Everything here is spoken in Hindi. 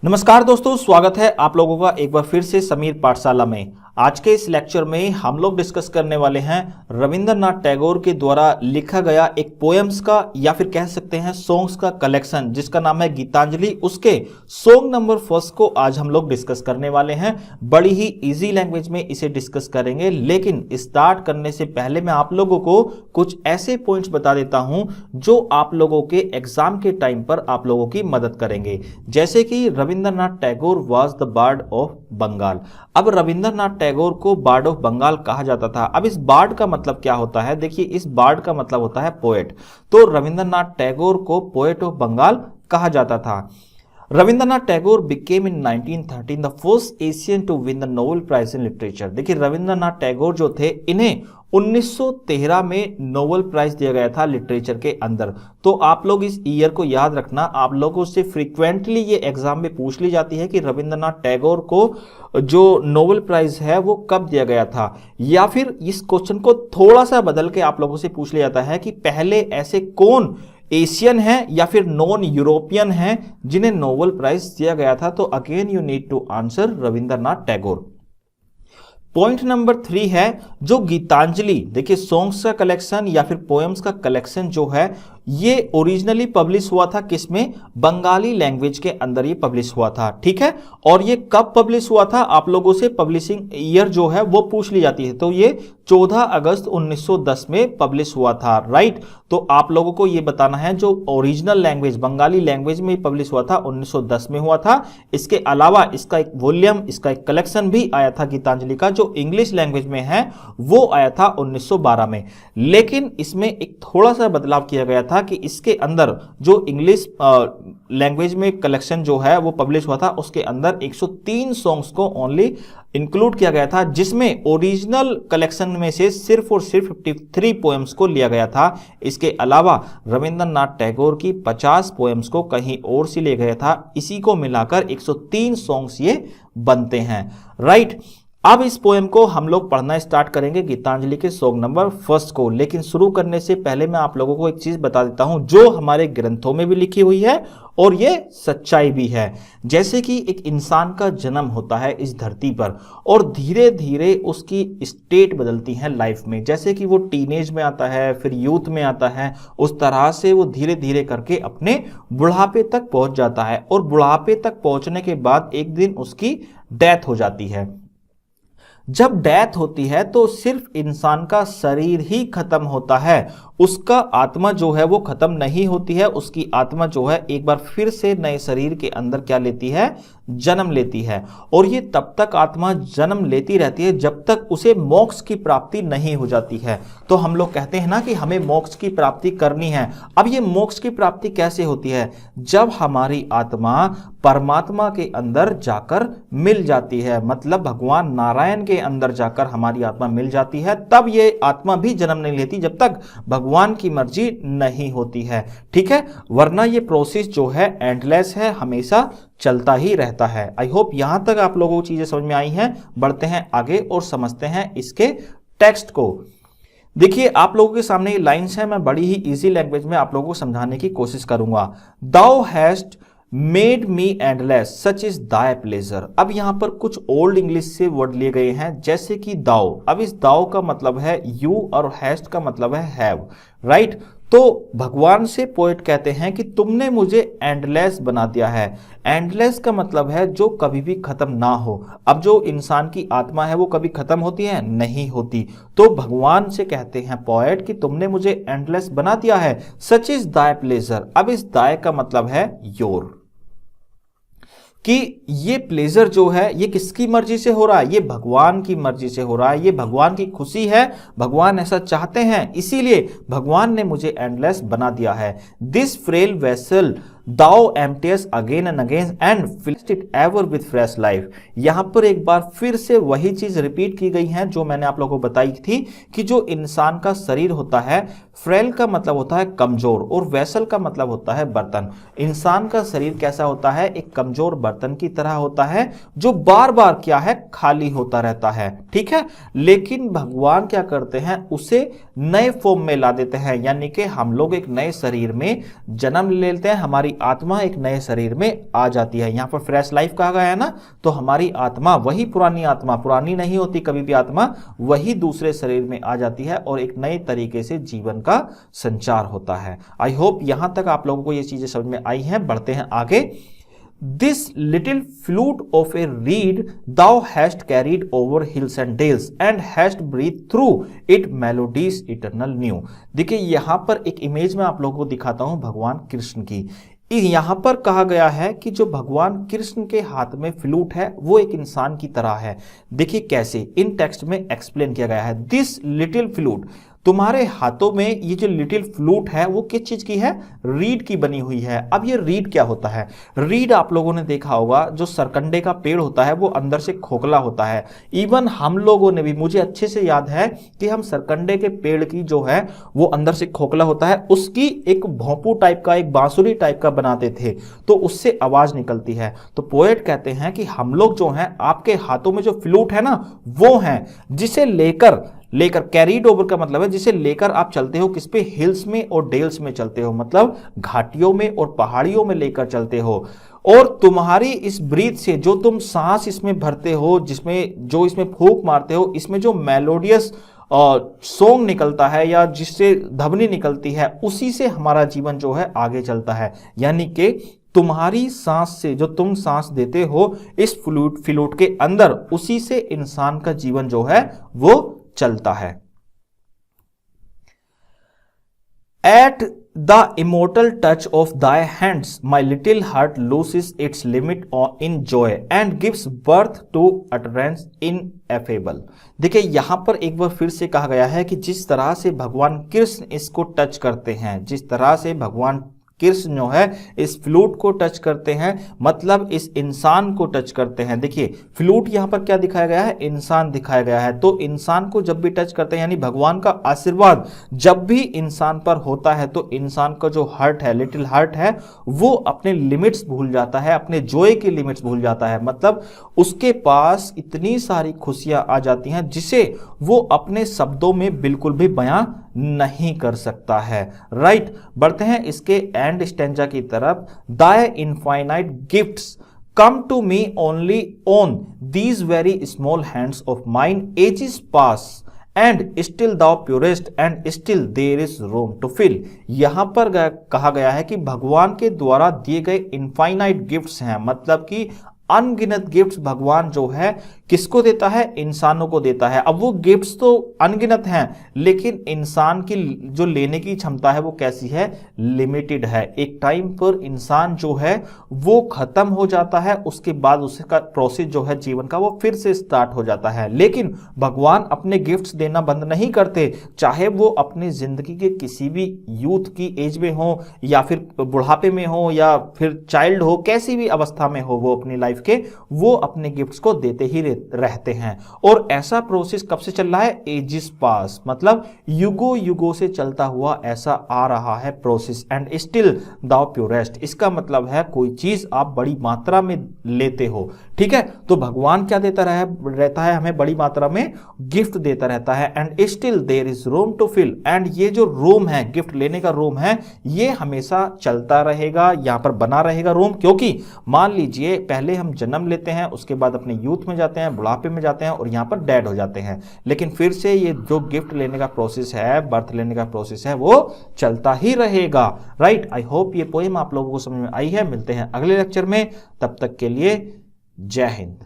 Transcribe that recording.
नमस्कार दोस्तों, स्वागत है आप लोगों का एक बार फिर से समीर पाठशाला में। आज के इस लेक्चर में हम लोग डिस्कस करने वाले हैं रविंद्रनाथ टैगोर के द्वारा लिखा गया एक पोएम्स का या फिर कह सकते हैं सॉन्ग्स का कलेक्शन जिसका नाम है गीतांजलि। उसके सॉन्ग नंबर फर्स्ट को आज हम लोग डिस्कस करने वाले हैं। बड़ी ही इजी लैंग्वेज में इसे डिस्कस करेंगे, लेकिन स्टार्ट करने से पहले मैं आप लोगों को कुछ ऐसे पॉइंट्स बता देता हूं जो आप लोगों के एग्जाम के टाइम पर आप लोगों की मदद करेंगे। जैसे कि Rabindranath Tagore was the bard of Bengal. अब रविंद्रनाथ टैगोर को बार्ड ऑफ बंगाल कहा जाता था। अब इस बार्ड का मतलब क्या होता है? देखिए, इस बार्ड का मतलब होता है पोएट। तो रविंद्रनाथ टैगोर को पोएट ऑफ बंगाल कहा जाता था। Rabindranath Tagore became in 1913 the first Asian to win the Nobel Prize in Literature। देखिए, रविंद्रनाथ टैगोर जो थे, इन्हें 1913 में नोबेल प्राइज दिया गया था लिटरेचर के अंदर। तो आप लोग इस ईयर को याद रखना। आप लोगों से फ्रीक्वेंटली ये एग्जाम में पूछ ली जाती है कि रविंद्रनाथ टैगोर को जो नोबेल प्राइज है वो कब दिया गया था, या फिर इस क्वेश्चन को थोड़ा सा बदल के आप लोगों से पूछ लिया जाता है कि पहले ऐसे कौन एशियन है या फिर नॉन यूरोपियन है जिन्हें नोबेल प्राइज दिया गया था। तो again you need to answer Rabindranath Tagore. Point number 3 है जो गीतांजलि। देखिए, सॉन्ग्स का कलेक्शन या फिर पोएम्स का कलेक्शन जो है ये ओरिजिनली पब्लिश हुआ था किसमें? बंगाली लैंग्वेज के अंदर ये पब्लिश हुआ था। ठीक है, और ये कब पब्लिश हुआ था? आप लोगों से पब्लिशिंग ईयर जो है वो पूछ ली जाती है। तो ये 14 अगस्त 1910 में पब्लिश हुआ था। राइट, तो आप लोगों को ये बताना है जो ओरिजिनल लैंग्वेज बंगाली लैंग्वेज में पब्लिश हुआ था 1910 में हुआ था। इसके अलावा इसका एक वॉल्यूम, इसका एक कलेक्शन भी आया था गीतांजलि का, जो इंग्लिश लैंग्वेज में है वो आया था 1912 में। लेकिन इसमें एक थोड़ा सा बदलाव किया गया था कि इसके अंदर जो इंग्लिश लैंग्वेज में कलेक्शन जो है वो पब्लिश हुआ था, उसके अंदर 103 सॉन्ग्स को ओनली इंक्लूड किया गया था, जिसमें ओरिजिनल कलेक्शन में से सिर्फ और सिर्फ 53 पोएम्स को लिया गया था। इसके अलावा रविंद्रनाथ टैगोर की 50 पोएम्स को कहीं और से लिया गया था। इसी को मिलाकर 103 सॉन्ग्स ये बनते हैं। राइट, अब इस पोएम को हम लोग पढ़ना स्टार्ट करेंगे, गीतांजलि के सॉन्ग नंबर फर्स्ट को। लेकिन शुरू करने से पहले मैं आप लोगों को एक चीज बता देता हूं जो हमारे ग्रंथों में भी लिखी हुई है और ये सच्चाई भी है। जैसे कि एक इंसान का जन्म होता है इस धरती पर और धीरे धीरे उसकी स्टेट बदलती है लाइफ में। जैसे कि वो टीनेज में आता है, फिर यूथ में आता है, उस तरह से वो धीरे धीरे करके अपने बुढ़ापे तक पहुंच जाता है। और बुढ़ापे तक पहुंचने के बाद एक दिन उसकी डेथ हो जाती है। जब डेथ होती है तो सिर्फ इंसान का शरीर ही खत्म होता है, उसका आत्मा जो है वो खत्म नहीं होती है। उसकी आत्मा जो है एक बार फिर से नए शरीर के अंदर क्या लेती है? जन्म लेती है। और ये तब तक आत्मा जन्म लेती रहती है जब तक उसे मोक्ष की प्राप्ति नहीं हो जाती है। तो हम लोग कहते हैं ना कि हमें मोक्ष की प्राप्ति करनी है। अब ये मोक्ष की प्राप्ति कैसे होती है? जब हमारी आत्मा परमात्मा के अंदर जाकर मिल जाती है, मतलब भगवान नारायण के अंदर जाकर हमारी आत्मा मिल जाती है, तब ये आत्मा भी जन्म नहीं लेती जब तक भगवान की मर्जी नहीं होती है। ठीक है, वरना ये प्रोसेस जो है एंडलेस है, हमेशा चलता ही रहता है। आई होप यहां तक आप लोगों को चीजें समझ में आई हैं। बढ़ते हैं आगे और समझते हैं इसके टेक्स्ट को। देखिए, आप लोगों के सामने ये लाइंस है, मैं बड़ी ही इजी लैंग्वेज में आप लोगों को समझाने की कोशिश करूंगा। Thou hast made me endless, such is thy pleasure। अब यहां पर कुछ ओल्ड इंग्लिश से वर्ड लिए गए हैं, जैसे कि दाओ। अब इस दाओ का मतलब है यू और हैस्ट का मतलब है हैव। राइट, तो भगवान से पोएट कहते हैं कि तुमने मुझे एंडलेस बना दिया है। एंडलेस का मतलब है जो कभी भी खत्म ना हो। अब जो इंसान की आत्मा है वो कभी खत्म होती है? नहीं होती। तो भगवान से कहते हैं पोएट कि तुमने मुझे एंडलेस बना दिया है। सच इज दाय प्लेजर। अब इस दाय का मतलब है योर, कि ये प्लेजर जो है ये किसकी मर्जी से हो रहा है? ये भगवान की मर्जी से हो रहा है। ये भगवान की खुशी है, भगवान ऐसा चाहते हैं, इसीलिए भगवान ने मुझे एंडलेस बना दिया है। This frail vessel Thou emptiest again and again and fillest it ever with fresh life। यहां पर एक बार फिर से वही चीज रिपीट की गई है जो मैंने आप लोगों को बताई थी कि जो इंसान का शरीर होता है, फ्रेल का मतलब होता है कमजोर और वेसल का मतलब होता है बर्तन। इंसान का शरीर कैसा होता है? एक कमजोर बर्तन की तरह होता है जो बार बार क्या है? खाली होता रहता है। ठीक है, लेकिन भगवान क्या करते हैं? उसे नए फॉर्म में ला देते हैं, यानी कि हम लोग एक नए शरीर में जन्म ले लेते हैं, हमारी आत्मा एक नए शरीर में आ जाती है। यहां पर फ्रेश लाइफ कहा गया है ना, तो हमारी आत्मा वही पुरानी आत्मा, पुरानी नहीं होती कभी भी आत्मा, वही दूसरे शरीर में आ जाती है और एक नए तरीके से जीवन का संचार होता है। आई होप यहां तक आप लोगों को ये चीजें समझ में आई हैं। बढ़ते हैं आगे। This little flute of a reed thou hast carried over hills and dales and hast breathed through it melodies eternal new। देखिए यहां पर एक इमेज में आप लोगों को दिखाता हूं भगवान कृष्ण की। यहां पर कहा गया है कि जो भगवान कृष्ण के हाथ में फ्लूट है वो एक इंसान की तरह है। देखिए कैसे, इन टेक्स्ट में एक्सप्लेन किया गया है। दिस लिटिल फ्लूट, तुम्हारे हाथों में ये जो लिटिल फ्लूट है वो किस चीज की है? रीड की बनी हुई है। अब ये रीड क्या होता है? रीड आप लोगों ने देखा होगा, जो सरकंडे का पेड़ होता है वो अंदर से खोखला होता है। इवन हम लोगों ने भी, मुझे अच्छे से याद है कि हम सरकंडे के पेड़ की जो है वो अंदर से खोखला होता है, उसकी एक भोंपू टाइप का, एक बांसुरी टाइप का बनाते थे तो उससे आवाज निकलती है। तो पोएट कहते हैं कि हम लोग जो हैं, आपके हाथों में जो फ्लूट है ना वो है, जिसे लेकर कैरीड ओवर का मतलब है जिसे लेकर आप चलते हो, किस पे? हिल्स में और डेल्स में चलते हो, मतलब घाटियों में और पहाड़ियों में लेकर चलते हो। और तुम्हारी इस ब्रीथ से जो तुम सांस इसमें भरते हो, जिसमें जो इसमें फूंक मारते हो, इसमें जो मेलोडियस सॉन्ग निकलता है या जिससे ध्वनि निकलती है, उसी से हमारा जीवन जो है आगे चलता है। यानी कि तुम्हारी सांस से, जो तुम सांस देते हो इस फ्लूट के अंदर, उसी से इंसान का जीवन जो है वो चलता है। At the immortal touch of thy hands, my little heart loses its limit in joy and gives birth to utterance ineffable। देखिए यहां पर एक बार फिर से कहा गया है कि जिस तरह से भगवान कृष्ण इसको टच करते हैं, जिस तरह से भगवान कृष्ण जो है इस फ्लूट को टच करते हैं, मतलब इस इंसान को टच करते हैं। देखिए फ्लूट यहां पर क्या दिखाया गया है? इंसान दिखाया गया है। तो इंसान को जब भी टच करते हैं, यानी भगवान का आशीर्वाद जब भी इंसान पर होता है, तो इंसान का जो हार्ट है, लिटिल हार्ट है, वो अपने लिमिट्स भूल जाता है, अपने जॉय की लिमिट्स भूल जाता है। मतलब उसके पास इतनी सारी खुशियां आ जाती हैं जिसे वो अपने शब्दों में बिल्कुल भी बयां नहीं कर सकता है। राइट, बढ़ते हैं इसके एंड स्टेंजा की तरफ। Thy infinite gifts come to me only on these very small hands of mine, ages pass and still thou pourest and still there is room to fill. यहां पर कहा गया है कि भगवान के द्वारा दिए गए इनफाइनाइट गिफ्ट्स हैं, मतलब कि अनगिनत गिफ्ट्स भगवान जो है किसको देता है? इंसानों को देता है। अब वो गिफ्ट्स तो अनगिनत हैं, लेकिन इंसान की जो लेने की क्षमता है वो कैसी है? लिमिटेड है। एक टाइम पर इंसान जो है वो खत्म हो जाता है, उसके बाद उसका प्रोसेस जो है जीवन का वो फिर से स्टार्ट हो जाता है। लेकिन भगवान अपने गिफ्ट्स देना बंद नहीं करते, चाहे वो अपनी जिंदगी के किसी भी यूथ की एज में हो या फिर बुढ़ापे में हो या फिर चाइल्ड हो, कैसी भी अवस्था में हो, वो अपनी लाइफ के वो अपने गिफ्ट्स को देते ही रहते हैं। और ऐसा प्रोसेस कब से चल रहा है? एजिस पास, मतलब युगों युगों से चलता हुआ ऐसा आ रहा है process. And still thou pourest, इसका मतलब है कोई चीज आप बड़ी मात्रा में लेते हो, ठीक है, तो भगवान क्या देता रहता है? हमें बड़ी मात्रा में गिफ्ट देता रहता है। And still there is room to fill, and ये जो रूम है, गिफ्ट लेने का रूम है, ये हमेशा चलता रहेगा, यहां पर बना रहेगा रूम। क्योंकि मान लीजिए पहले हम जन्म लेते हैं, उसके बाद अपने यूथ में जाते हैं, बुढ़ापे में जाते हैं और यहां पर डेड हो जाते हैं, लेकिन फिर से ये जो गिफ्ट लेने का प्रोसेस है, बर्थ लेने का प्रोसेस है, वो चलता ही रहेगा। राइट, आई होप ये पोएम आप लोगों को समझ में आई है। मिलते हैं अगले लेक्चर में, तब तक के लिए जय हिंद।